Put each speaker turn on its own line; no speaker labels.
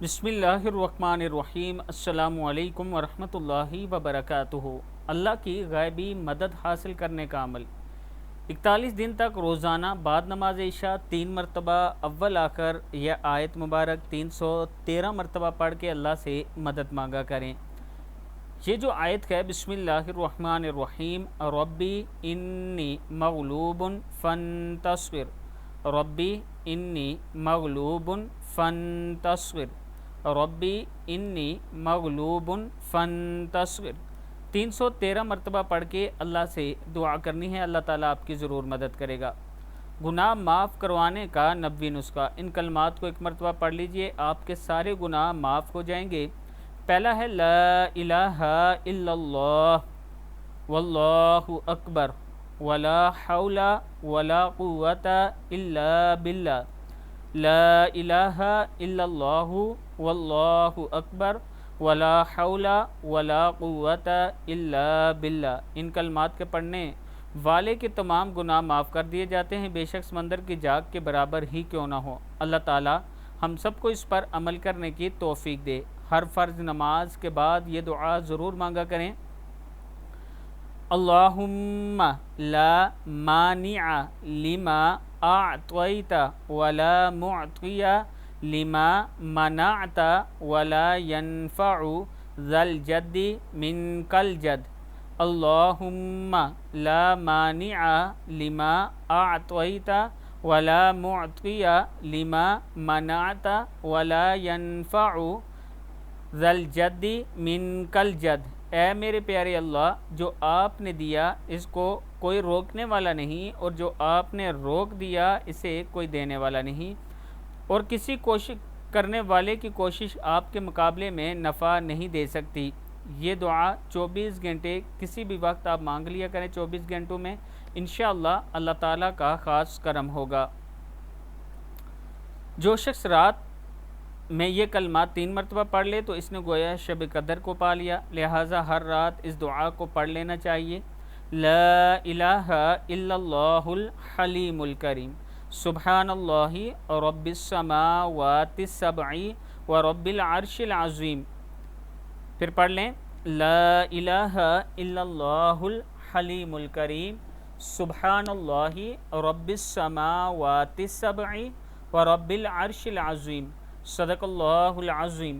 بسم اللہ الرحمن الرحیم۔ السلام علیکم ورحمۃ اللہ وبرکاتہ۔ اللہ کی غیبی مدد حاصل کرنے کا عمل 41 دن تک روزانہ بعد نماز عشاء 3 مرتبہ اول آخر یہ آیت مبارک 313 مرتبہ پڑھ کے اللہ سے مدد مانگا کریں۔ یہ جو آیت ہے بسم اللہ الرحمن الرحیم، ربی انی مغلوب فانتصر، ربی انی مغلوب فانتصر، ربی انی مغلوب فانتصر 313 مرتبہ پڑھ کے اللہ سے دعا کرنی ہے، اللہ تعالیٰ آپ کی ضرور مدد کرے گا۔ گناہ معاف کروانے کا 90 نسخہ، ان کلمات کو ایک مرتبہ پڑھ لیجئے، آپ کے سارے گناہ معاف ہو جائیں گے۔ پہلا ہے لا الہ الا اللہ واللہ اکبر ولا حول ولا قوت الا باللہ، لا الہ الا اللہ واللہ اکبر ولا حول ولا قوت الا باللہ۔ ان کلمات کے پڑھنے والے کے تمام گناہ معاف کر دیے جاتے ہیں، بے شک سمندر کی جاگ کے برابر ہی کیوں نہ ہو۔ اللہ تعالی ہم سب کو اس پر عمل کرنے کی توفیق دے۔ ہر فرض نماز کے بعد یہ دعا ضرور مانگا کریں، اللہم لا مانع لما اعطیت ولا معطی لما منعت ولا ينفع ذا الجد منک الجد، اللہم لا مانع لما اعطیت ولا معطی لما منعت ولا ينفع ذا الجد منک الجد۔ اے میرے پیارے اللہ، جو آپ نے دیا اس کو کوئی روکنے والا نہیں، اور جو آپ نے روک دیا اسے کوئی دینے والا نہیں، اور کسی کوشش کرنے والے کی کوشش آپ کے مقابلے میں نفع نہیں دے سکتی۔ یہ دعا 24 گھنٹے کسی بھی وقت آپ مانگ لیا کریں، 24 گھنٹوں میں انشاءاللہ اللہ تعالیٰ کا خاص کرم ہوگا۔ جو شخص رات میں یہ کلمات 3 مرتبہ پڑھ لے تو اس نے گویا شب قدر کو پا لیا، لہٰذا ہر رات اس دعا کو پڑھ لینا چاہیے۔ لا الہ الا اللہ الحلیم الکریم، سبحان اللہ رب السماوات السبع و رب العرش العظیم۔ پھر پڑھ لیں لا الہ الا اللہ الحلیم الکریم، سبحان اللہ رب السماوات السبع و رب العرش العظیم، صدق اللہ العظیم۔